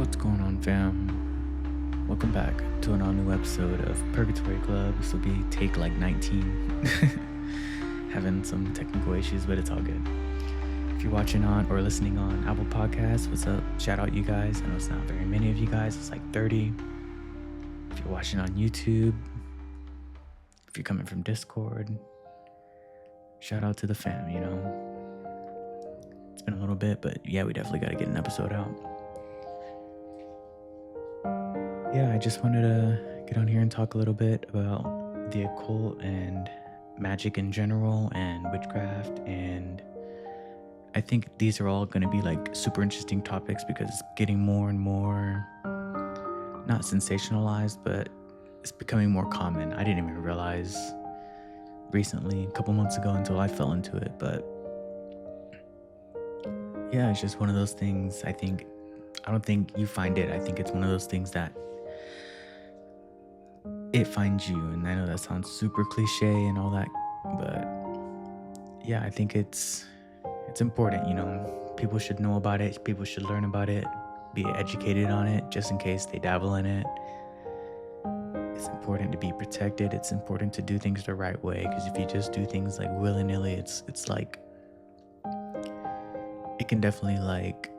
What's going on, fam? Welcome back to an all-new episode of Purgatory Club. This will be take like 19. Having some technical issues, but it's all good. If you're watching on or listening on Apple Podcasts, what's up? Shout out you guys. I know it's not very many of you guys. It's like 30. If you're watching on YouTube, if you're coming from Discord, shout out to the fam, you know. It's been a little bit, but yeah, we definitely got to get an episode out. Yeah, I just wanted to get on here and talk a little bit about the occult and magic in general and witchcraft, and I think these are all going to be like super interesting topics because it's getting more and more not sensationalized, but it's becoming more common. I didn't even realize recently, a couple months ago, until I fell into it, but yeah, it's just one of those things. I don't think you find it. I think it's one of those things that it finds you, and I know that sounds super cliche and all that, but yeah, I think it's important, you know. People should know about it, people should learn about it, be educated on it, just in case they dabble in it. It's important to be protected. It's important to do things the right way, because if you just do things like willy-nilly, it's like, it can definitely, like,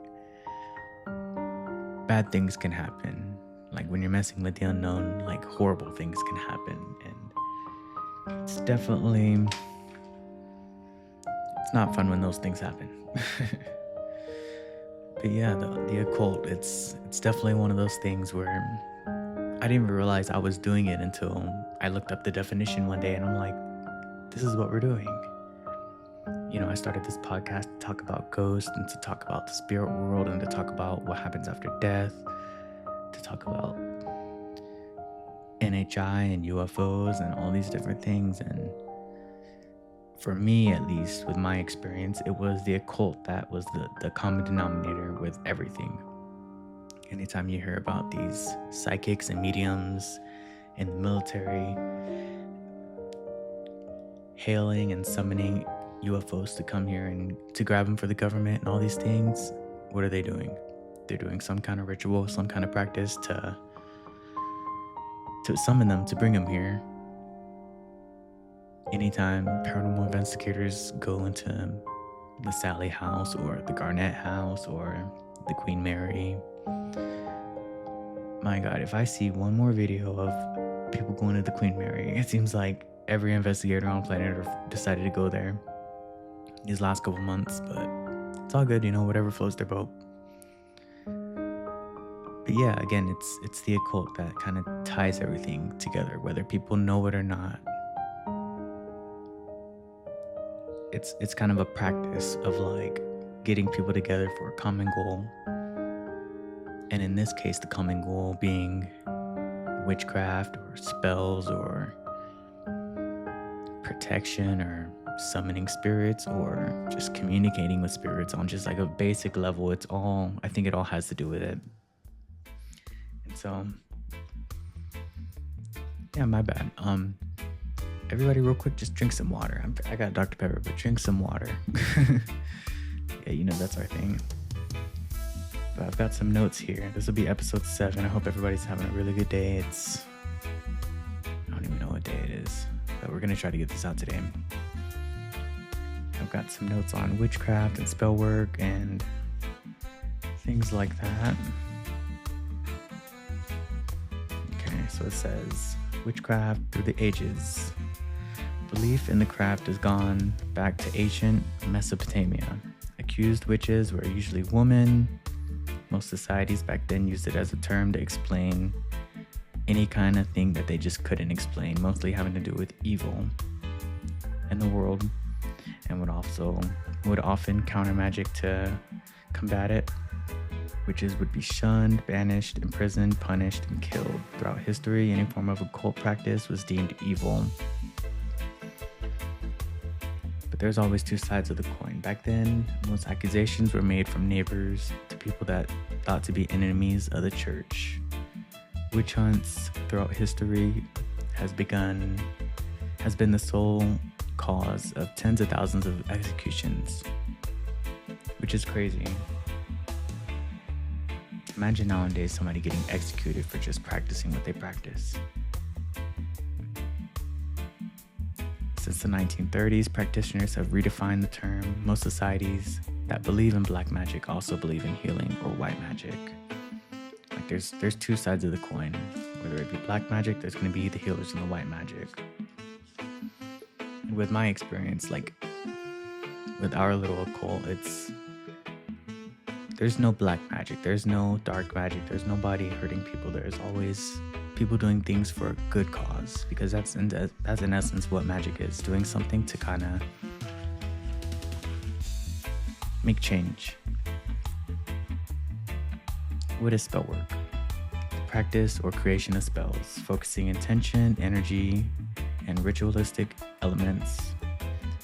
bad things can happen. Like when you're messing with the unknown, like horrible things can happen, and it's not fun when those things happen. But yeah, the occult, it's definitely one of those things where I didn't even realize I was doing it until I looked up the definition one day, and I'm like, this is what we're doing. You know, I started this podcast to talk about ghosts and to talk about the spirit world and to talk about what happens after death, to talk about NHI and UFOs and all these different things. And for me, at least with my experience, it was the occult that was the common denominator with everything. Anytime you hear about these psychics and mediums in the military hailing and summoning UFOs to come here and to grab them for the government and all these things, what are they doing? They're doing some kind of ritual, some kind of practice to summon them, to bring them here. Anytime paranormal investigators go into the Sally house or the Garnett house or the Queen Mary, my God, if I see one more video of people going to the Queen Mary, it seems like every investigator on planet Earth decided to go there these last couple months, but it's all good, you know, whatever floats their boat. But yeah, again, it's the occult that kind of ties everything together, whether people know it or not. It's kind of a practice of like getting people together for a common goal. And in this case, the common goal being witchcraft or spells or protection or summoning spirits or just communicating with spirits on just like a basic level. I think it all has to do with it. And so, yeah, my bad. Everybody real quick, just drink some water. I got Dr. Pepper, but drink some water. Yeah, you know, that's our thing. But I've got some notes here. This will be episode 7. I hope everybody's having a really good day. I don't even know what day it is, but we're going to try to get this out today. I've got some notes on witchcraft and spell work and things like that. Okay, so it says, witchcraft through the ages. Belief in the craft has gone back to ancient Mesopotamia. Accused witches were usually women. Most societies back then used it as a term to explain any kind of thing that they just couldn't explain, mostly having to do with evil in the world, and would often counter magic to combat it. Witches would be shunned, banished, imprisoned, punished, and killed. Throughout history, any form of occult practice was deemed evil. But there's always two sides of the coin. Back then, most accusations were made from neighbors to people that thought to be enemies of the church. Witch hunts throughout history has been the sole cause of tens of thousands of executions, which is crazy. Imagine nowadays somebody getting executed for just practicing what they practice. Since the 1930s, practitioners have redefined the term. Most societies that believe in black magic also believe in healing or white magic. Like there's two sides of the coin. Whether it be black magic, there's going to be the healers and the white magic. And with my experience, like with our little occult, there's no black magic, there's no dark magic, there's nobody hurting people. There's always people doing things for a good cause, because that's in essence what magic is, doing something to kind of make change. What is spell work? The practice or creation of spells, focusing intention, energy, and ritualistic elements,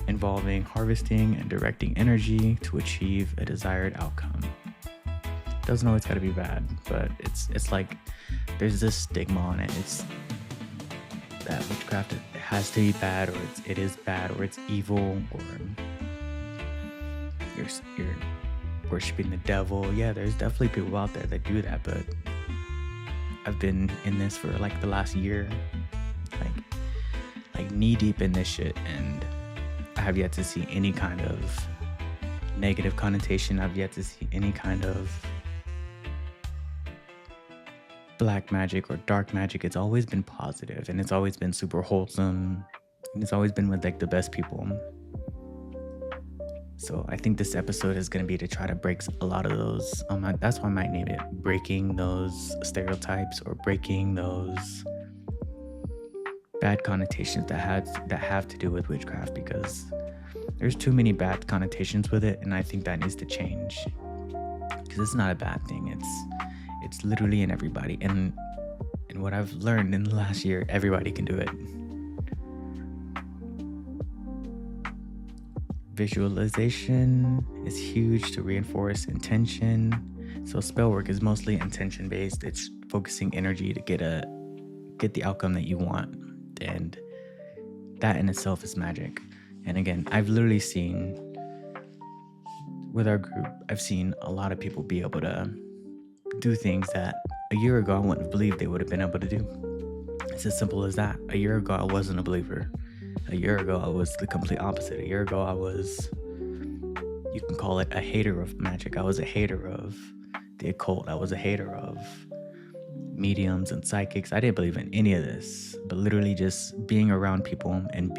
involving harvesting and directing energy to achieve a desired outcome. Doesn't always gotta be bad, but it's like there's this stigma on it. It's that witchcraft, it has to be bad, or it is bad, or it's evil, or you're worshiping the devil. Yeah, there's definitely people out there that do that, but I've been in this for like the last year, like knee deep in this shit, and I have yet to see any kind of negative connotation. I've yet to see any kind of black magic or dark magic. It's always been positive, and it's always been super wholesome, and it's always been with like the best people. So I think this episode is going to be to try to break a lot of those. That's why I might name it Breaking Those Stereotypes, or breaking those bad connotations that have to do with witchcraft, because there's too many bad connotations with it, and I think that needs to change, because it's not a bad thing. It's literally in everybody, and what I've learned in the last year, everybody can do it. Visualization is huge to reinforce intention. So spell work is mostly intention based. It's focusing energy to get the outcome that you want, and that in itself is magic. And again, I've literally seen with our group, I've seen a lot of people be able to do things that a year ago I wouldn't have believed they would have been able to do. It's as simple as that. A year ago I wasn't a believer. A year ago I was the complete opposite. A year ago I was, you can call it a hater of magic. I was a hater of the occult. I was a hater of mediums and psychics. I didn't believe in any of this, but literally just being around people and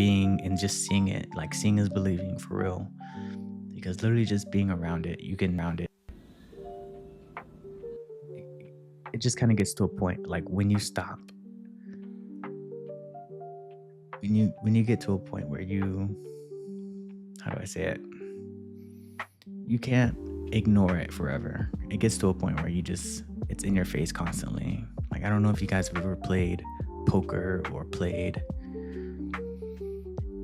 just seeing it, like seeing is believing for real. Because literally just being around it, you can round it. It just kind of gets to a point, like when you stop, when you get to a point where how do I say it? You can't ignore it forever. It gets to a point where it's in your face constantly. Like, I don't know if you guys have ever played poker or played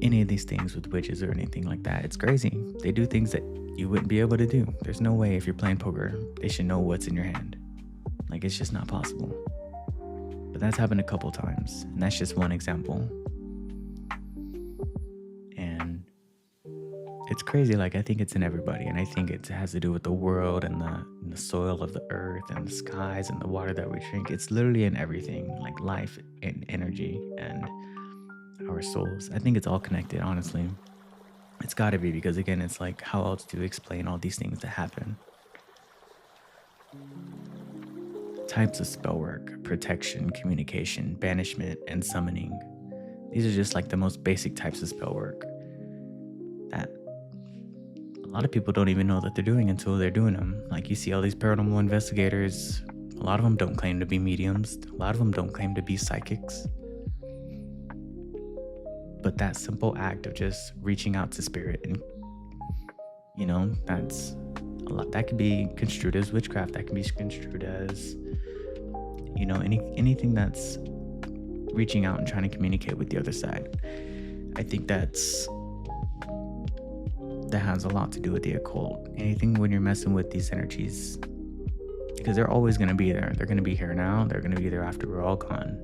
any of these things with witches or anything like that. It's crazy. They do things that you wouldn't be able to do. There's no way if you're playing poker, they should know what's in your hand. Like, it's just not possible. But that's happened a couple times, and that's just one example. And it's crazy. Like, I think it's in everybody, and I think it has to do with the world and the soil of the earth and the skies and the water that we drink. It's literally in everything, like life and energy and our souls. I think it's all connected, honestly. It's got to be, because again, it's like, how else do you explain all these things that happen? Types of spell work: protection, communication, banishment, and summoning. These are just like the most basic types of spell work that a lot of people don't even know that they're doing until they're doing them. Like, you see all these paranormal investigators, a lot of them don't claim to be mediums, a lot of them don't claim to be psychics. But that simple act of just reaching out to spirit, and that's a lot. That could be construed as witchcraft. That can be construed as anything that's reaching out and trying to communicate with the other side. I think that has a lot to do with the occult. Anything when you're messing with these energies, because they're always going to be there. They're going to be here now. They're going to be there after we're all gone.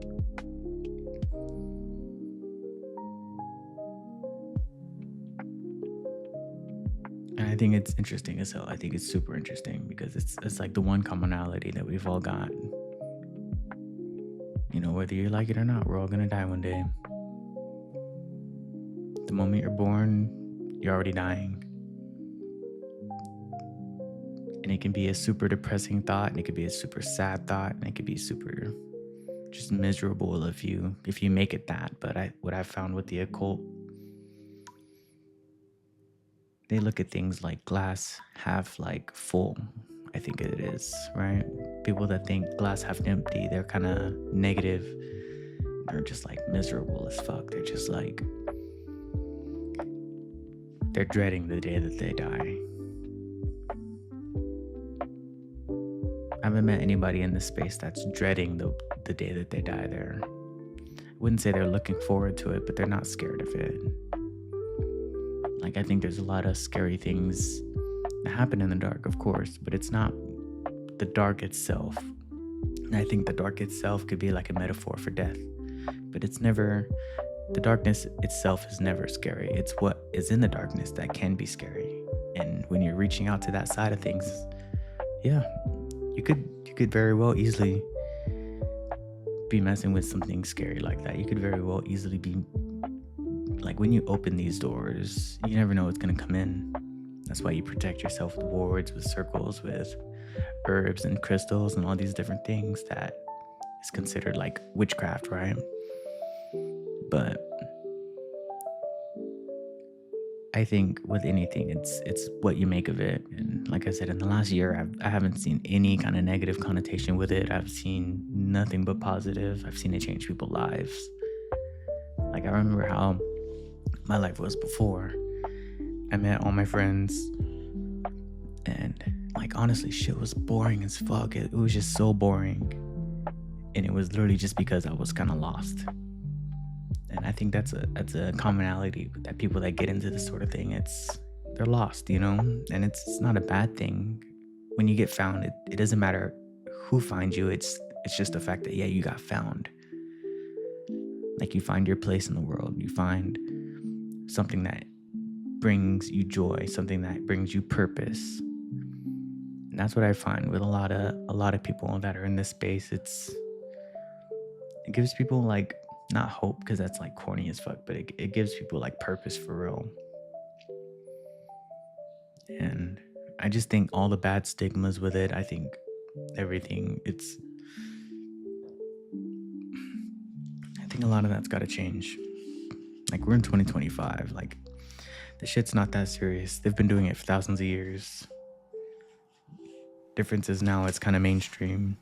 think it's interesting as hell. I think it's super interesting because it's like the one commonality that we've all got. You know, whether you like it or not, we're all gonna die one day. The moment you're born, you're already dying. And it can be a super depressing thought, and it could be a super sad thought, and it could be super just miserable if you make it that. But what I found with the occult, they look at things like glass half like full, I think it is, right? People that think glass half empty, they're kind of negative. They're just like miserable as fuck. They're just like, they're dreading the day that they die. I haven't met anybody in this space that's dreading the day that they die there. I wouldn't say they're looking forward to it, but they're not scared of it. Like, I think there's a lot of scary things that happen in the dark, of course, but it's not the dark itself. And I think the dark itself could be like a metaphor for death, but it's never, the darkness itself is never scary. It's what is in the darkness that can be scary. And when you're reaching out to that side of things, yeah, you could very well easily be messing with something scary like that. You could very well easily be like, when you open these doors, you never know what's gonna come in. That's why you protect yourself with wards, with circles, with herbs and crystals and all these different things that is considered like witchcraft, right? But I think with anything, it's what you make of it. And like I said, in the last year, I haven't seen any kind of negative connotation with it. I've seen nothing but positive. I've seen it change people's lives. Like, I remember how my life was before I met all my friends, and like, honestly, shit was boring as fuck. It was just so boring, and it was literally just because I was kind of lost. And I think that's a commonality that people that get into this sort of thing, they're lost, you know? And it's not a bad thing. When you get found, it doesn't matter who finds you. It's just the fact that, yeah, you got found. Like, you find your place in the world. You find something that brings you joy, something that brings you purpose. And that's what I find with a lot of people that are in this space. It gives people, like, not hope, because that's like corny as fuck, but it gives people like purpose for real. And I just think all the bad stigmas with it, I think everything, I think a lot of that's got to change. Like, we're in 2025, like, the shit's not that serious. They've been doing it for thousands of years. Difference is now it's kind of mainstream.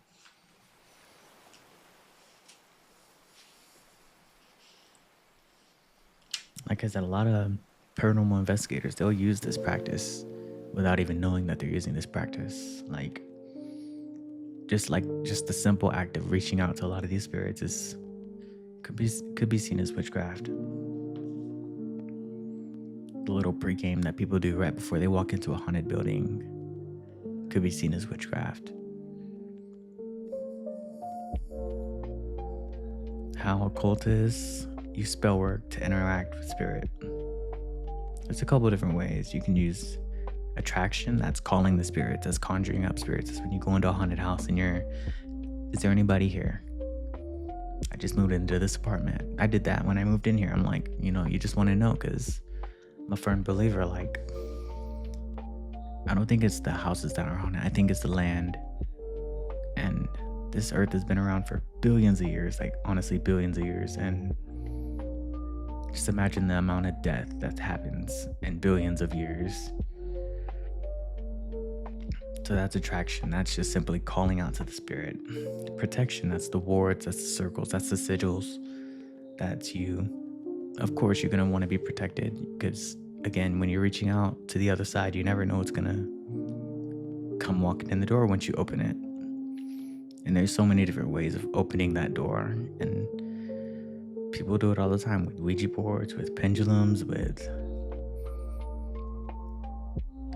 Like I said, a lot of paranormal investigators, they'll use this practice without even knowing that they're using this practice. Like, just the simple act of reaching out to a lot of these spirits could be seen as witchcraft. The little pregame that people do right before they walk into a haunted building could be seen as witchcraft. How occultists use spell work to interact with spirit. There's a couple of different ways. You can use attraction, that's calling the spirits, that's conjuring up spirits. That's when you go into a haunted house and is there anybody here? I just moved into this apartment. I did that when I moved in here. I'm like, you just want to know, because I'm a firm believer. Like, I don't think it's the houses that are haunted. I think it's the land. And this earth has been around for billions of years, like, honestly, billions of years. And just imagine the amount of death that happens in billions of years. So that's attraction. That's just simply calling out to the spirit. Protection, that's the wards, that's the circles, that's the sigils. That's you. Of course, you're going to want to be protected because, again, when you're reaching out to the other side, you never know what's going to come walking in the door once you open it. And there's so many different ways of opening that door. And people do it all the time with Ouija boards, with pendulums, with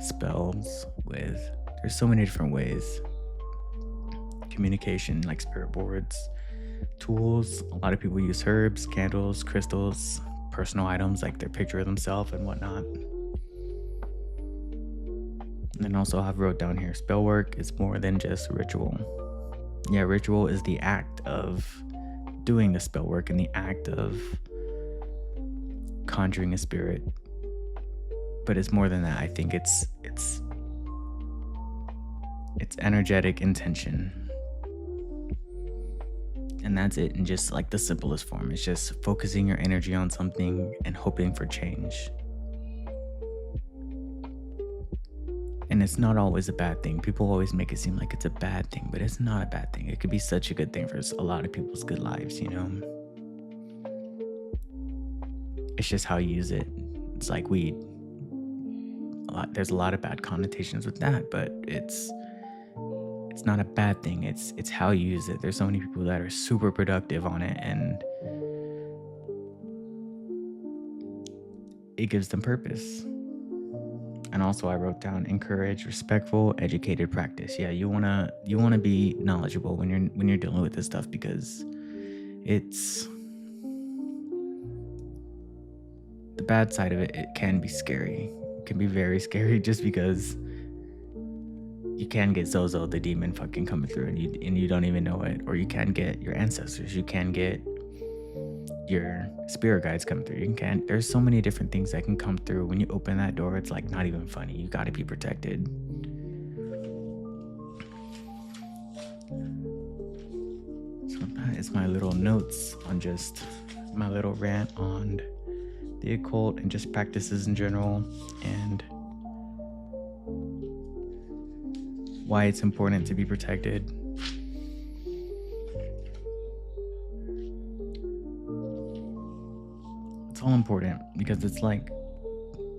spells, there's so many different ways. Communication, like spirit boards, tools. A lot of people use herbs, candles, crystals, personal items like their picture of themselves and whatnot. And also I've wrote down here, spell work is more than just ritual. Yeah, ritual is the act of doing the spell work and the act of conjuring a spirit. But it's more than that. I think it's energetic intention. And that's it in just like the simplest form. It's just focusing your energy on something and hoping for change. And it's not always a bad thing. People always make it seem like it's a bad thing, but it's not a bad thing. It could be such a good thing for a lot of people's good lives, you know? It's just how you use it. It's like weed. There's a lot of bad connotations with that, but it's not a bad thing. It's how you use it. There's so many people that are super productive on it, and it gives them purpose. And also I wrote down encourage respectful, educated practice. Yeah, you wanna be knowledgeable when you're dealing with this stuff, because it's the bad side of it. It can be scary. It can be very scary, just because you can get Zozo the demon fucking coming through and you don't even know it, or you can get your ancestors, you can get your spirit guides come through. There's so many different things that can come through. When you open that door, it's like not even funny. You got to be protected. So that is my little notes on just my little rant on the occult and just practices in general, and why it's important to be protected. It's all important because it's like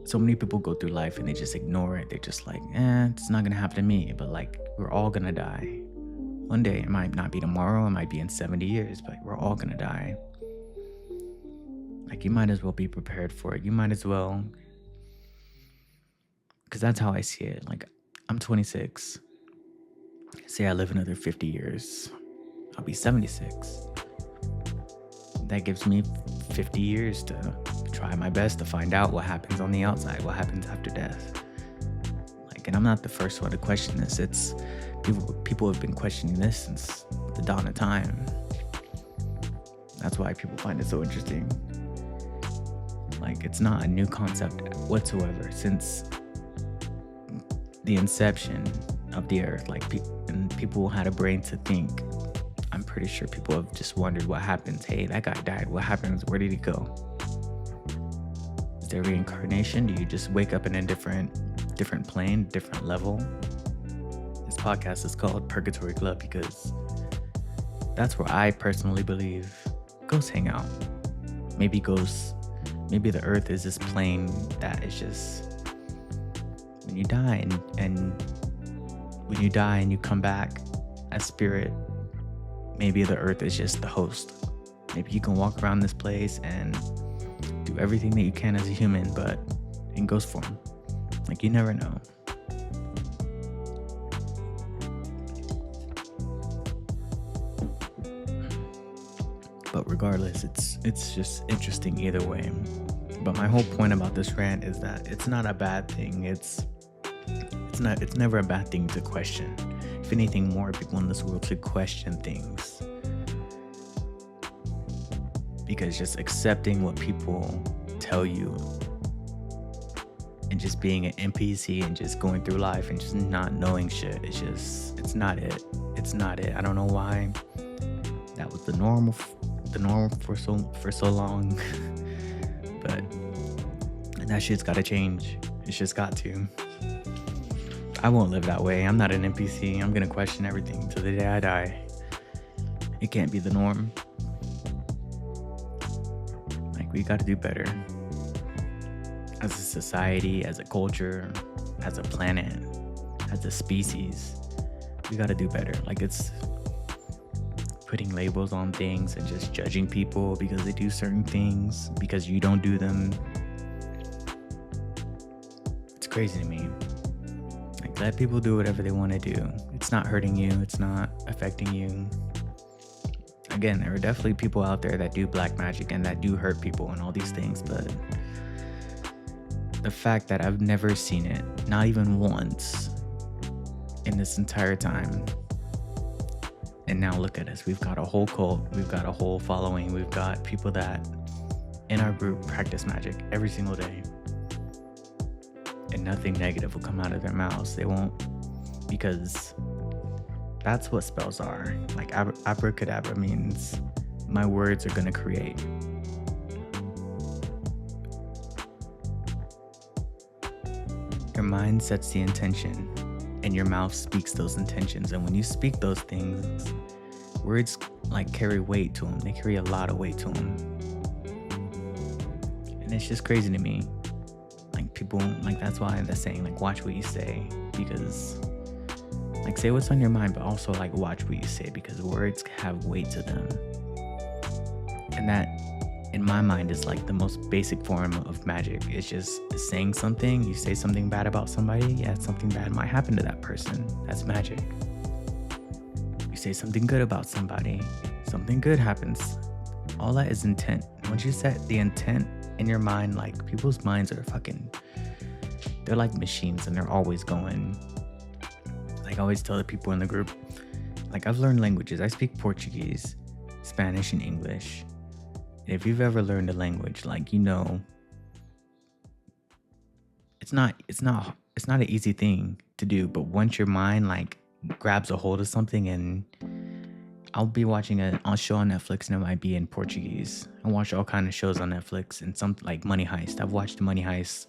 so many people go through life and they just ignore it. They're just like, it's not gonna happen to me. But like, we're all gonna die. One day, it might not be tomorrow, it might be in 70 years, but we're all gonna die. Like, you might as well be prepared for it. You might as well, because that's how I see it. Like, I'm 26. Say I live another 50 years, I'll be 76. That gives me 50 years to try my best to find out what happens on the outside, what happens after death. Like, and I'm not the first one to question this. It's people have been questioning this since the dawn of time. That's why people find it so interesting. Like, it's not a new concept whatsoever. Since the inception of the earth, like, people had a brain to think. I'm pretty sure people have just wondered what happens. Hey, that guy died. What happens? Where did he go? Is there reincarnation? Do you just wake up in a different plane, different level? This podcast is called Purgatory Club because that's where I personally believe ghosts hang out. Maybe the earth is this plane that is just, when you die and you come back as spirit, maybe the earth is just the host. Maybe you can walk around this place and do everything that you can as a human, but in ghost form. Like, you never know. But regardless, it's just interesting either way. But my whole point about this rant is that it's not a bad thing. It's never a bad thing to question. If anything, more people in this world should question things. Because just accepting what people tell you and just being an NPC and just going through life and just not knowing shit, it's not it. It's not it. I don't know why that was the norm for so long. But that shit's gotta change. It's just got to. I won't live that way. I'm not an NPC. I'm gonna question everything till the day I die. It can't be the norm. Like, we gotta do better. As a society, as a culture, as a planet, as a species, we gotta do better. Like, it's putting labels on things and just judging people because they do certain things because you don't do them. It's crazy to me. Like, let people do whatever they want to do. It's not hurting you. It's not affecting you. Again, there are definitely people out there that do black magic and that do hurt people and all these things, but the fact that I've never seen it, not even once in this entire time. And now look at us. We've got a whole cult. We've got a whole following. We've got people that in our group practice magic every single day. And nothing negative will come out of their mouths. They won't, because that's what spells are. Like abracadabra means my words are going to create. Your mind sets the intention and your mouth speaks those intentions. And when you speak those things, words like carry weight to them. They carry a lot of weight to them. And it's just crazy to me. Like people, like that's why they're saying like watch what you say, because like say what's on your mind, but also like watch what you say, because words have weight to them. And that in my mind is like the most basic form of magic. It's just saying something. You say something bad about somebody, yeah, something bad might happen to that person. That's magic. You say something good about somebody, something good happens. All that is intent. Once you set the intent in your mind, like people's minds are they're like machines, and they're always going. Like I always tell the people in the group, like I've learned languages. I speak Portuguese, Spanish, and English. If you've ever learned a language, like you know, it's not an easy thing to do. But once your mind like grabs a hold of something, and I'll be watching a show on Netflix, and it might be in Portuguese. I watch all kind of shows on Netflix, and some like Money Heist. I've watched Money Heist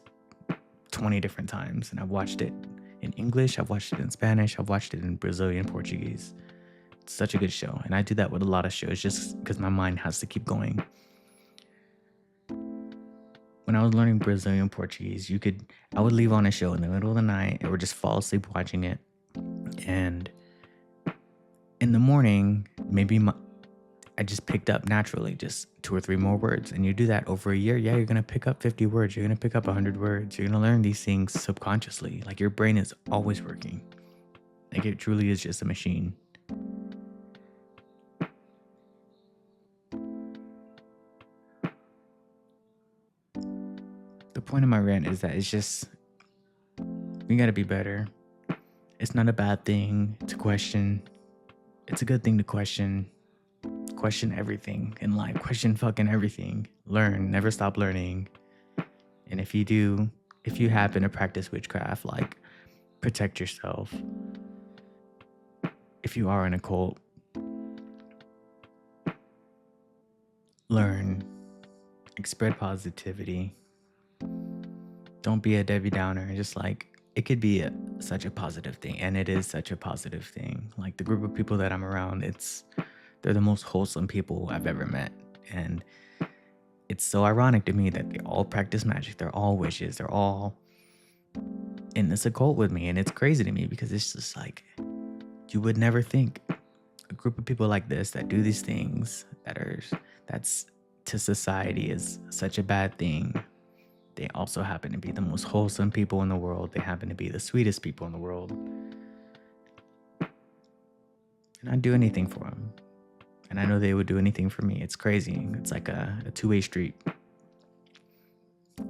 20 different times, and I've watched it in English. I've watched it in Spanish. I've watched it in Brazilian Portuguese. It's such a good show, and I do that with a lot of shows just because my mind has to keep going. When I was learning Brazilian Portuguese, I would leave on a show in the middle of the night or just fall asleep watching it. And in the morning, maybe I just picked up naturally just 2 or 3 more words. And you do that over a year, yeah, you're going to pick up 50 words. You're going to pick up 100 words. You're going to learn these things subconsciously. Like your brain is always working. Like it truly is just a machine. The point of my rant is that it's just, we gotta be better. It's not a bad thing to question. It's a good thing to question. Question everything in life. Question fucking everything. Learn. Never stop learning. And if you happen to practice witchcraft, like protect yourself. If you are in a cult, learn. Spread positivity. Don't be a Debbie Downer. Just like, it could be such a positive thing, and it is such a positive thing. Like the group of people that I'm around, they're the most wholesome people I've ever met. And it's so ironic to me that they all practice magic. They're all witches. They're all in this occult with me. And it's crazy to me because it's just like, you would never think a group of people like this that do these things that's to society is such a bad thing. They also happen to be the most wholesome people in the world. They happen to be the sweetest people in the world. And I'd do anything for them. And I know they would do anything for me. It's crazy. It's like a two-way street.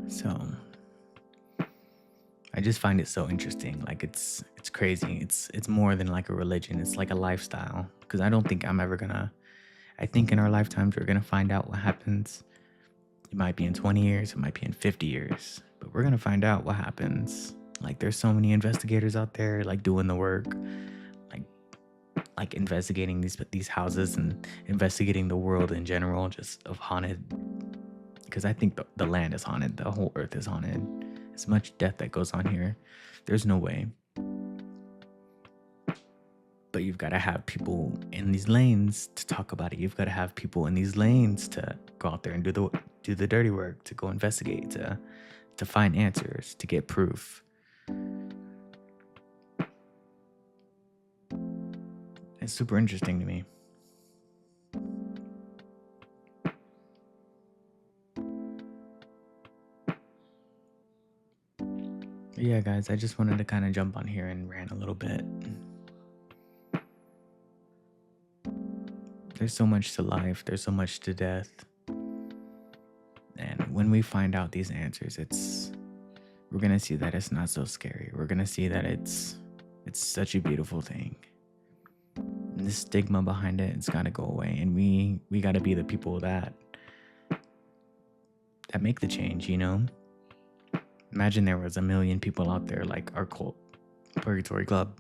So I just find it so interesting. Like it's crazy. It's more than like a religion. It's like a lifestyle. Because I don't think I think in our lifetimes we're gonna find out what happens. It might be in 20 years, it might be in 50 years, but we're gonna find out what happens. Like there's so many investigators out there like doing the work, like investigating these houses and investigating the world in general, just of haunted. Because I think the land is haunted, the whole earth is haunted. As much death that goes on here, there's no way. But you've got to have people in these lanes to talk about it. You've got to have people in these lanes to go out there and do the dirty work, to go investigate, to find answers, to get proof. It's super interesting to me. But yeah, guys, I just wanted to kind of jump on here and rant a little bit. There's so much to life. There's so much to death. And when we find out these answers, we're going to see that it's not so scary. We're going to see that it's such a beautiful thing. And the stigma behind it, it's got to go away. And we got to be the people that make the change, you know? Imagine there was 1 million people out there like our cult, Purgatory Club,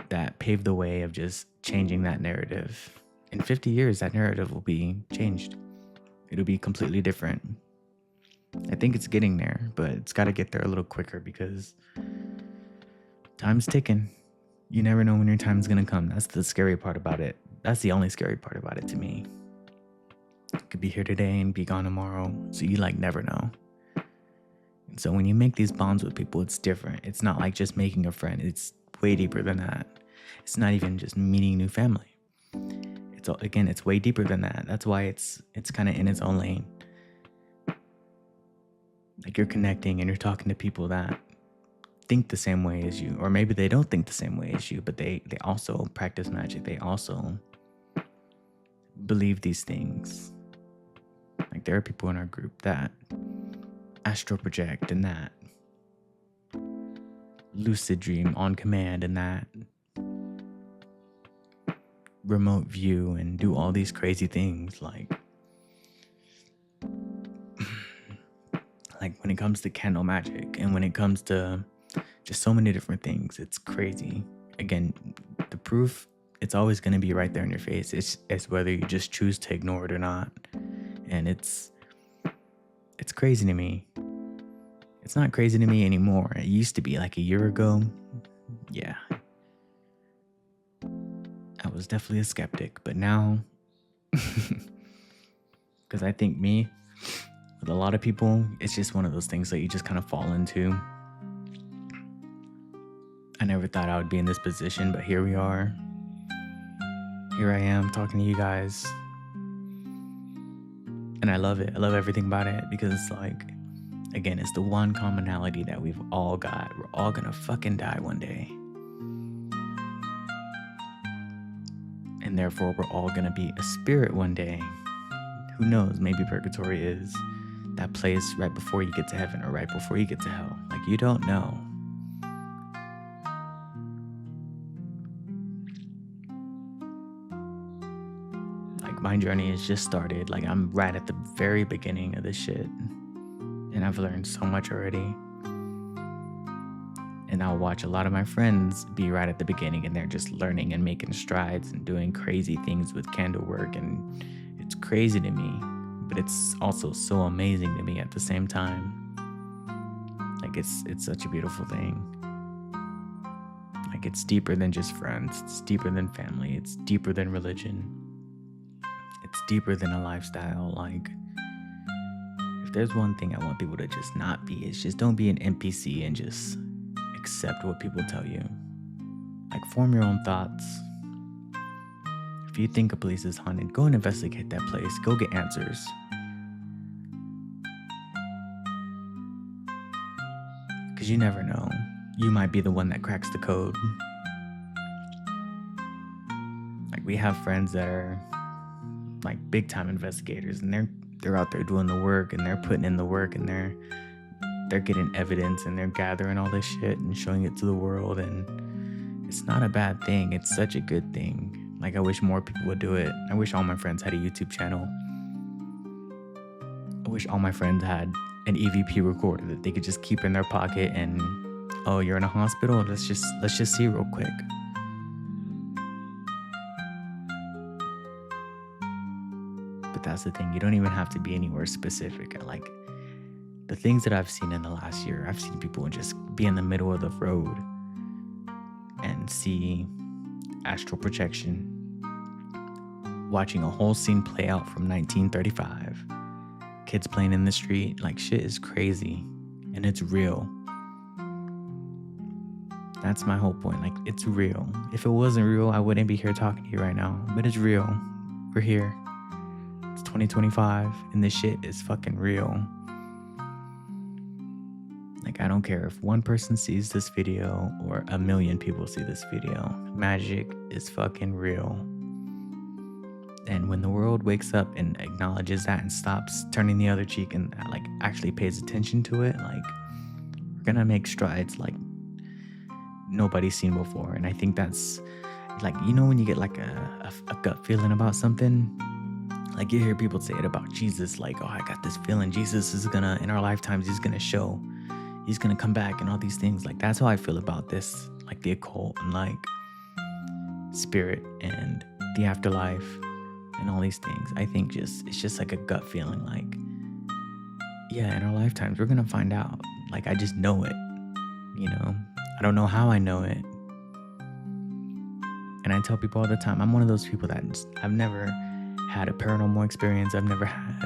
that paved the way of just changing that narrative. In 50 years, that narrative will be changed. It'll be completely different. I think it's getting there, but it's got to get there a little quicker because time's ticking. You never know when your time's going to come. That's the scary part about it. That's the only scary part about it to me. It could be here today and be gone tomorrow, so you like never know. And so when you make these bonds with people, it's different. It's not like just making a friend. It's way deeper than that. It's not even just meeting new family. It's way deeper than that. That's why it's kind of in its own lane. Like you're connecting and you're talking to people that think the same way as you, or maybe they don't think the same way as you, but they also practice magic. They also believe these things. Like there are people in our group that astral project and that lucid dream on command and that remote view and do all these crazy things like when it comes to candle magic and when it comes to just so many different things. It's crazy. Again, the proof, it's always going to be right there in your face. It's whether you just choose to ignore it or not. And it's crazy to me. It's not crazy to me anymore. It used to be like a year ago. Yeah. I was definitely a skeptic, but now, because I think with a lot of people, it's just one of those things that you just kind of fall into. I never thought I would be in this position, but here we are. Here I am talking to you guys. And I love it. I love everything about it because it's like, again, it's the one commonality that we've all got. We're all gonna fucking die one day. And therefore, we're all gonna be a spirit one day. Who knows? Maybe purgatory is that place right before you get to heaven or right before you get to hell. Like, you don't know. Like, my journey has just started. Like, I'm right at the very beginning of this shit. And I've learned so much already. And I'll watch a lot of my friends be right at the beginning and they're just learning and making strides and doing crazy things with candle work. And it's crazy to me, but it's also so amazing to me at the same time. Like it's such a beautiful thing. Like it's deeper than just friends. It's deeper than family. It's deeper than religion. It's deeper than a lifestyle. Like, if there's one thing I want people to just not be, it's just don't be an NPC and just accept what people tell you. Like, form your own thoughts. If you think a place is haunted, go and investigate that place. Go get answers. Because you never know. You might be the one that cracks the code. Like, we have friends that are like big time investigators and they're out there doing the work and they're putting in the work and they're getting evidence and they're gathering all this shit and showing it to the world, and it's not a bad thing. It's such a good thing. Like, I wish more people would do it. I wish all my friends had a YouTube channel. I wish all my friends had an EVP recorder that they could just keep in their pocket and, oh, you're in a hospital? Let's just see real quick. But that's the thing. You don't even have to be anywhere specific. Like, the things that I've seen in the last year, I've seen people just be in the middle of the road and see astral projection, watching a whole scene play out from 1935. Kids playing in the street. Like, shit is crazy. And it's real. That's my whole point. Like, it's real. If it wasn't real, I wouldn't be here talking to you right now. But it's real. We're here. It's 2025, and this shit is fucking real. Like, I don't care if one person sees this video or 1 million people see this video. Magic is fucking real. And when the world wakes up and acknowledges that and stops turning the other cheek and like actually pays attention to it, like we're gonna make strides like nobody's seen before. And I think that's like, you know, when you get like a gut feeling about something, like you hear people say it about Jesus, like, oh, I got this feeling Jesus is gonna, in our lifetimes, he's gonna come back and all these things. Like that's how I feel about this, like the occult and like spirit and the afterlife and all these things. I think it's just like a gut feeling, like, yeah, in our lifetimes we're gonna find out. Like I just know it, you know. I don't know how I know it. And I tell people all the time, I'm one of those people that I've never had a paranormal experience. I've never had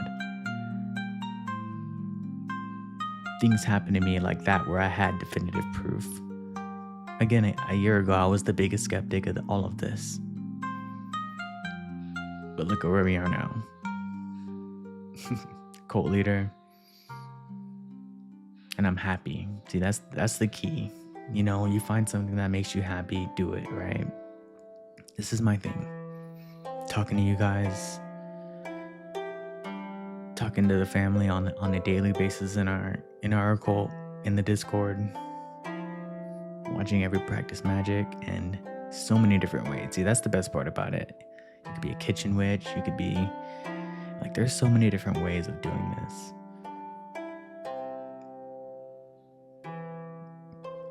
things happen to me like that where I had definitive proof. Again, a year ago, I was the biggest skeptic of all of this. But look at where we are now. Cult leader. And I'm happy. See, that's the key. You know, you find something that makes you happy, do it, right? This is my thing. Talking to you guys, talking to the family on a daily basis in our occult, in the Discord, watching every practice magic, and so many different ways. See, that's the best part about it. You could be a kitchen witch, you could be like, there's so many different ways of doing this.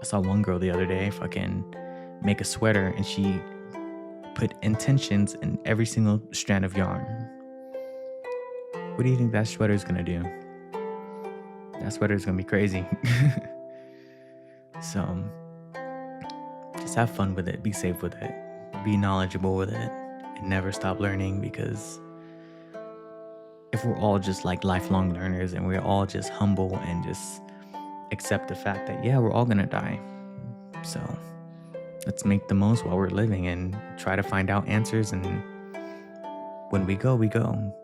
I saw one girl the other day fucking make a sweater, and she put intentions in every single strand of yarn. What do you think that sweater is gonna do? That sweater is gonna be crazy. So just have fun with it, be safe with it, be knowledgeable with it, and never stop learning, because if we're all just like lifelong learners and we're all just humble and just accept the fact that, yeah, we're all gonna die. So let's make the most while we're living and try to find out answers. And when we go, we go.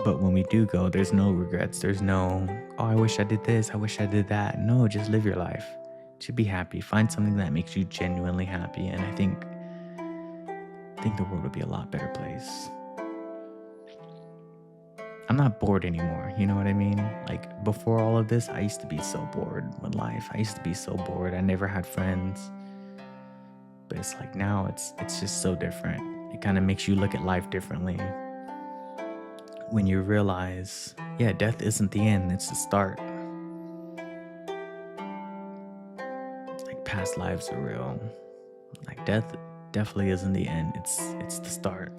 But when we do go, there's no regrets. There's no, oh, I wish I did this, I wish I did that. No, just live your life. Just be happy. Find something that makes you genuinely happy. And I think the world would be a lot better place. I'm not bored anymore, you know what I mean? Like before all of this, I used to be so bored with life. I used to be so bored. I never had friends. But it's like now it's just so different. It kind of makes you look at life differently. When you realize, yeah, death isn't the end, it's the start. Like past lives are real. Like death definitely isn't the end, it's the start.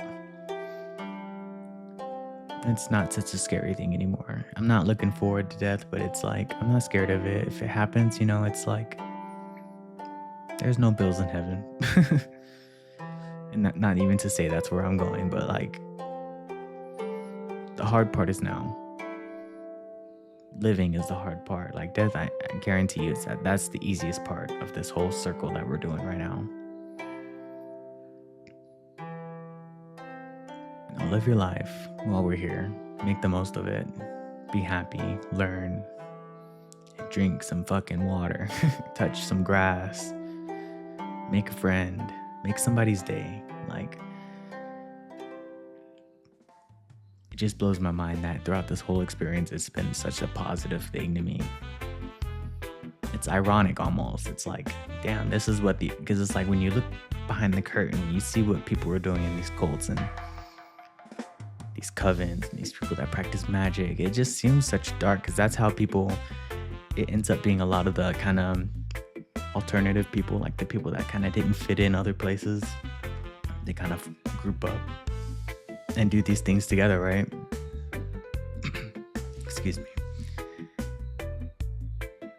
It's not such a scary thing anymore. I'm not looking forward to death, but it's like, I'm not scared of it. If it happens, you know, it's like, there's no bills in heaven. And not even to say that's where I'm going, but like, the hard part is now. Living is the hard part. Like death, I guarantee you, that's the easiest part of this whole circle that we're doing right now. Live your life while we're here. Make the most of it. Be happy. Learn. Drink some fucking water. Touch some grass. Make a friend. Make somebody's day. Like, it just blows my mind that throughout this whole experience, it's been such a positive thing to me. It's ironic almost. It's like, damn, this is what because it's like when you look behind the curtain, you see what people are doing in these cults and these covens and these people that practice magic. It just seems such dark, because that's how it ends up being a lot of the kind of alternative people, like the people that kind of didn't fit in other places. They kind of group up and do these things together, right? Excuse me.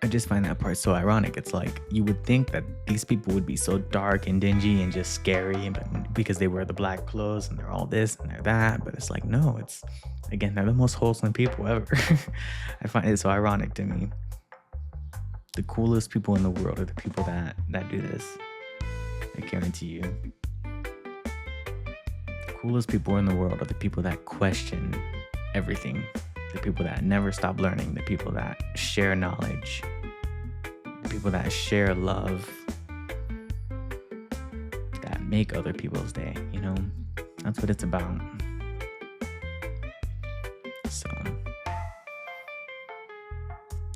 I just find that part so ironic. It's like, you would think that these people would be so dark and dingy and just scary because they wear the black clothes and they're all this and they're that. But it's like, no, they're the most wholesome people ever. I find it so ironic to me. The coolest people in the world are the people that do this. I guarantee you. The coolest people in the world are the people that question everything. The people that never stop learning, the people that share knowledge, the people that share love, that make other people's day, you know? That's what it's about. So,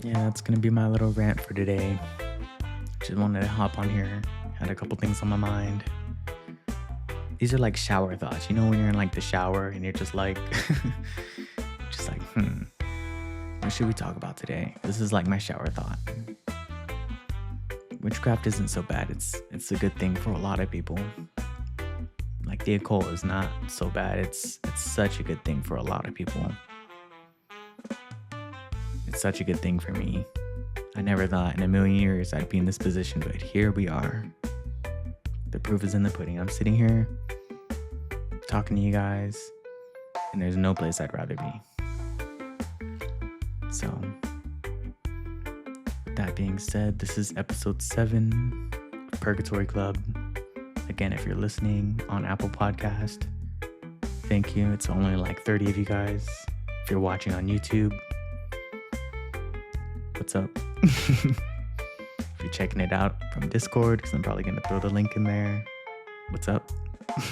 yeah, that's going to be my little rant for today. Just wanted to hop on here. Had a couple things on my mind. These are like shower thoughts. You know, when you're in like the shower and you're just like, what should we talk about today? This is like my shower thought. Witchcraft isn't so bad. It's a good thing for a lot of people. Like the occult is not so bad. It's such a good thing for a lot of people. It's such a good thing for me. I never thought in a million years I'd be in this position, but here we are. The proof is in the pudding. I'm sitting here talking to you guys, and there's no place I'd rather be. So, with that being said, this is episode 7 of Purgatory Club. Again, if you're listening on Apple Podcast, thank you. It's only like 30 of you guys. If you're watching on YouTube, what's up? If you're checking it out from Discord, because I'm probably going to throw the link in there, what's up? I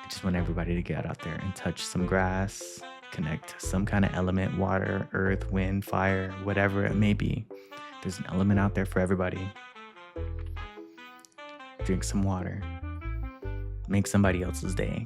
just want everybody to get out there and touch some grass, connect to some kind of element, water, earth, wind, fire, whatever it may be. There's an element out there for everybody. Drink some water. Make somebody else's day.